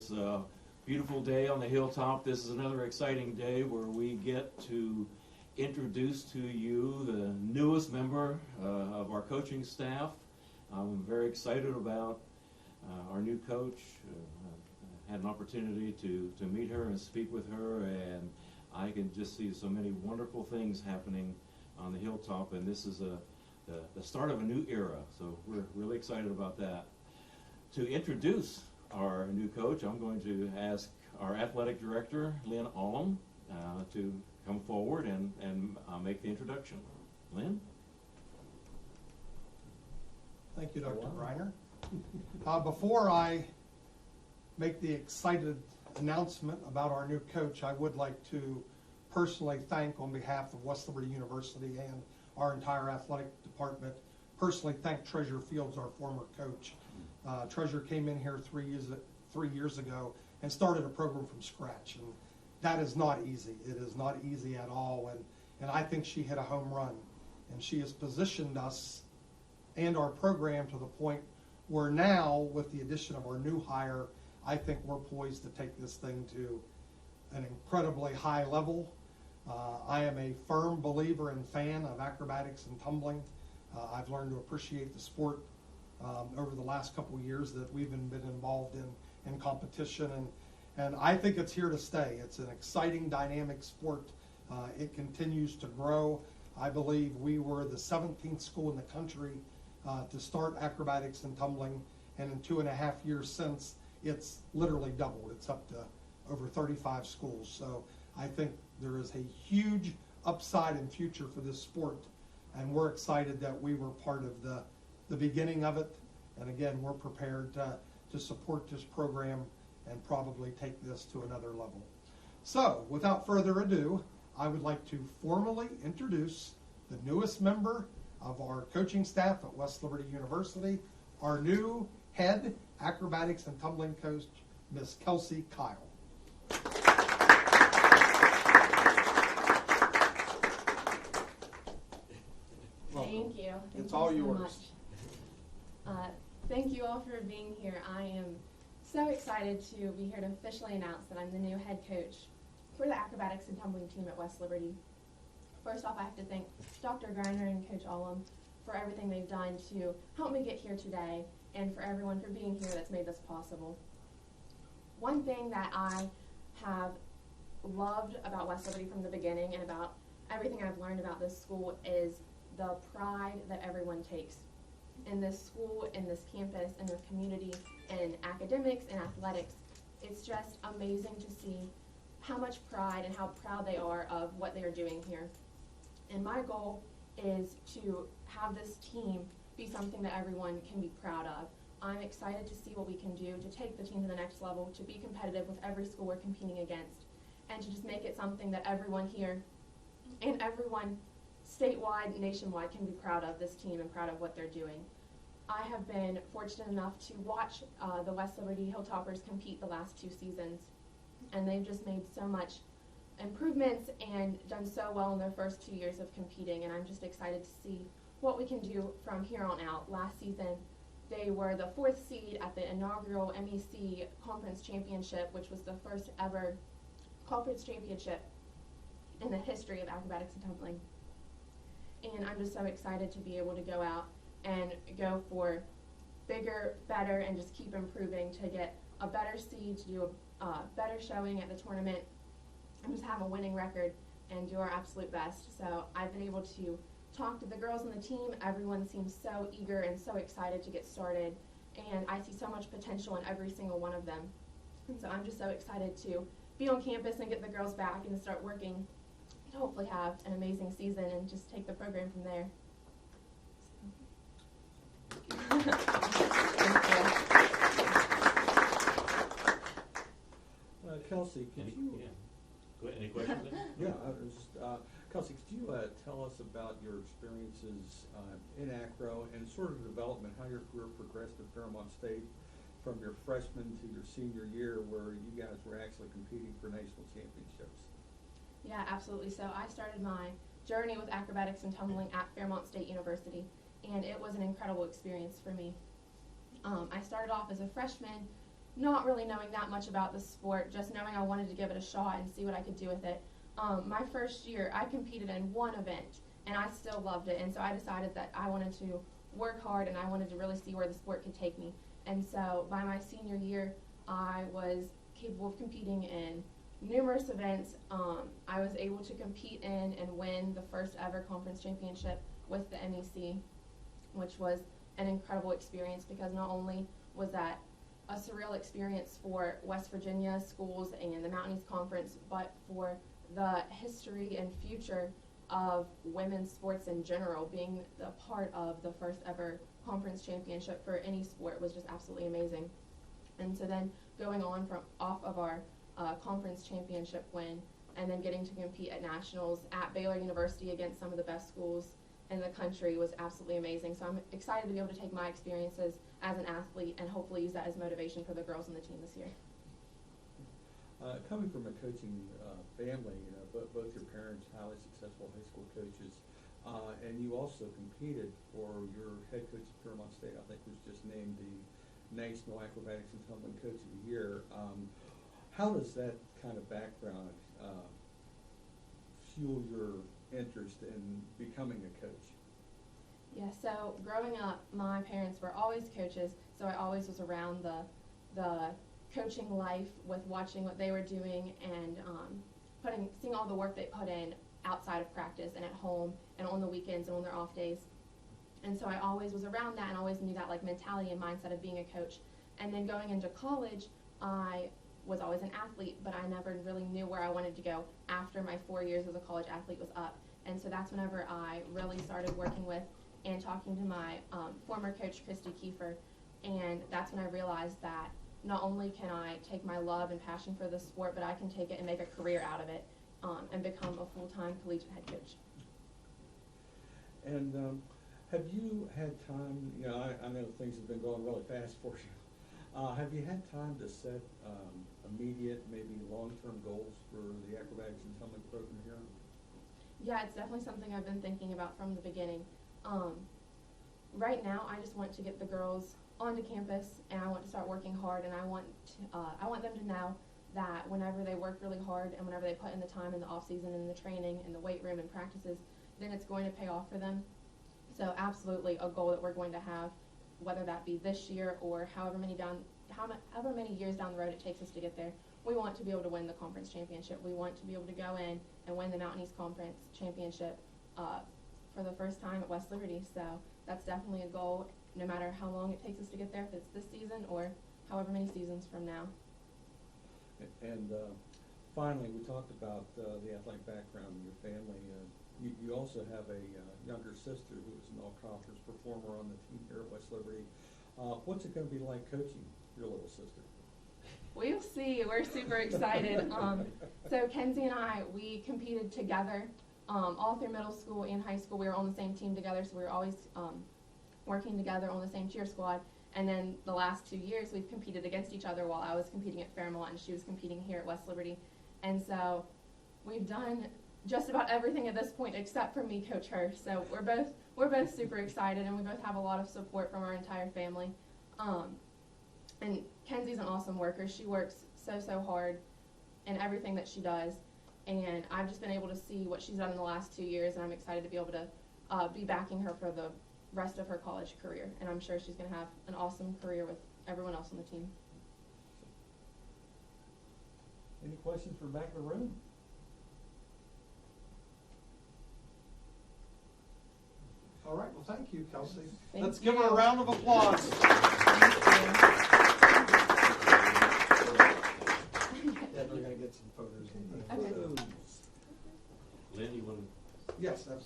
It's a beautiful day on the hilltop. This is another exciting day where we get to introduce to you the newest member of our coaching staff. I'm very excited about our new coach. Had an opportunity to meet her and speak with her, and I can just see so many wonderful things happening on the hilltop, and this is the start of a new era, so we're really excited about that. To introduce our new coach, I'm going to ask our athletic director, Lynn Ullom, to come forward and make the introduction. Lynn? Thank you, Dr. Greiner. Before I make the excited announcement about our new coach, I would like to personally thank, on behalf of West Liberty University and our entire athletic department, personally thank Treasurer Fields, our former coach. Treasurer came in here 3 years ago and started a program from scratch, and that is not easy. It is not easy at all, and I think she hit a home run, and she has positioned us and our program to the point where now, with the addition of our new hire, I think we're poised to take this thing to an incredibly high level. I am a firm believer and fan of acrobatics and tumbling. I've learned to appreciate the sport over the last couple of years that we've been involved in competition, and I think it's here to stay. It's an exciting, dynamic sport. It continues to grow. I believe we were the 17th school in the country to start acrobatics and tumbling, and in 2.5 years since, it's literally doubled. It's up to over 35 schools. So I think there is a huge upside and future for this sport, and we're excited that we were part of the beginning of it. And again, we're prepared to support this program and probably take this to another level. So without further ado, I would like to formally introduce the newest member of our coaching staff at West Liberty University, our new head acrobatics and tumbling coach, Miss Kelsey Kyle. Thank you. It's all yours. Thank you all for being here. I am so excited to be here to officially announce that I'm the new head coach for the acrobatics and tumbling team at West Liberty. First off, I have to thank Dr. Greiner and Coach Ullom for everything they've done to help me get here today, and for everyone for being here that's made this possible. One thing that I have loved about West Liberty from the beginning, and about everything I've learned about this school, is the pride that everyone takes in this school, in this campus, in their community, in academics and athletics. It's just amazing to see how much pride and how proud they are of what they are doing here. And my goal is to have this team be something that everyone can be proud of. I'm excited to see what we can do to take the team to the next level, to be competitive with every school we're competing against, and to just make it something that everyone here and everyone statewide, nationwide can be proud of this team and proud of what they're doing. I have been fortunate enough to watch the West Liberty Hilltoppers compete the last 2 seasons, and they've just made so much improvements and done so well in their first 2 years of competing, and I'm just excited to see what we can do from here on out. Last season, they were the 4th seed at the inaugural MEC Conference Championship, which was the first ever conference championship in the history of acrobatics and tumbling. And I'm just so excited to be able to go out and go for bigger, better, and just keep improving to get a better seed, to do a better showing at the tournament, and just have a winning record and do our absolute best. So I've been able to talk to the girls on the team. Everyone seems so eager and so excited to get started, and I see so much potential in every single one of them. And so I'm just so excited to be on campus and get the girls back and to start working to hopefully have an amazing season and just take the program from there. Kelsey, could you? Go ahead. Any questions? Yeah, Kelsey, could you tell us about your experiences in acro and sort of development, how your career progressed at Fairmont State from your freshman to your senior year, where you guys were actually competing for national championships? Yeah, absolutely. So I started my journey with acrobatics and tumbling at Fairmont State University, and it was an incredible experience for me. I started off as a freshman not really knowing that much about the sport, just knowing I wanted to give it a shot and see what I could do with it. My first year, I competed in one event, and I still loved it, and so I decided that I wanted to work hard and I wanted to really see where the sport could take me. And so by my senior year, I was capable of competing in numerous events. I was able to compete in and win the first ever conference championship with the MEC, which was an incredible experience because not only was that a surreal experience for West Virginia schools and the Mountain East Conference, but for the history and future of women's sports in general, being a part of the first ever conference championship for any sport was just absolutely amazing. And so then going on from off of our conference championship win and then getting to compete at nationals at Baylor University against some of the best schools in the country was absolutely amazing. So I'm excited to be able to take my experiences as an athlete and hopefully use that as motivation for the girls on the team this year. Coming from a coaching family, both your parents highly successful high school coaches, and you also competed for your head coach at Fairmont State. I think was just named the National Acrobatics and Tumbling Coach of the Year. How does that kind of background fuel your interest in becoming a coach? Yeah, so growing up, my parents were always coaches, so I always was around the coaching life with watching what they were doing and seeing all the work they put in outside of practice and at home and on the weekends and on their off days. And so I always was around that and always knew that like mentality and mindset of being a coach. And then going into college, I was always an athlete, but I never really knew where I wanted to go after my 4 years as a college athlete was up. And so that's whenever I really started working with and talking to my former coach, Christy Kiefer, and that's when I realized that not only can I take my love and passion for the sport, but I can take it and make a career out of it and become a full-time collegiate head coach. And have you had time, I know things have been going really fast for you. Have you had time to set immediate, maybe long-term goals for the acrobatics and tumbling program here? Yeah, it's definitely something I've been thinking about from the beginning. Right now, I just want to get the girls onto campus, and I want to start working hard, and I want them to know that whenever they work really hard and whenever they put in the time in the off season and the training and the weight room and practices, then it's going to pay off for them. So absolutely a goal that we're going to have, whether that be this year or however many years down the road it takes us to get there. We want to be able to win the conference championship. We want to be able to go in and win the Mountain East Conference championship for the first time at West Liberty. So that's definitely a goal, no matter how long it takes us to get there, if it's this season or however many seasons from now. And finally, we talked about the athletic background in your family. You also have a younger sister who is an all-conference performer on the team here at West Liberty. What's it going to be like coaching your little sister? We'll see. We're super excited. So Kenzie and I, we competed together all through middle school and high school. We were on the same team together, so we were always working together on the same cheer squad. And then the last 2 years, we've competed against each other while I was competing at Fairmont and she was competing here at West Liberty. And so we've done just about everything at this point except for me coach her. So we're both super excited, and we both have a lot of support from our entire family. And Kenzie's an awesome worker. She works so hard in everything that she does. And I've just been able to see what she's done in the last 2 years, and I'm excited to be able to be backing her for the rest of her college career. And I'm sure she's going to have an awesome career with everyone else on the team. Any questions from back of the room? All right, well, thank you, Kelsey. Thank Give her a you. round of applause. Yeah, we're going to get some photos. Okay. Lynn, you want to? Yes, absolutely.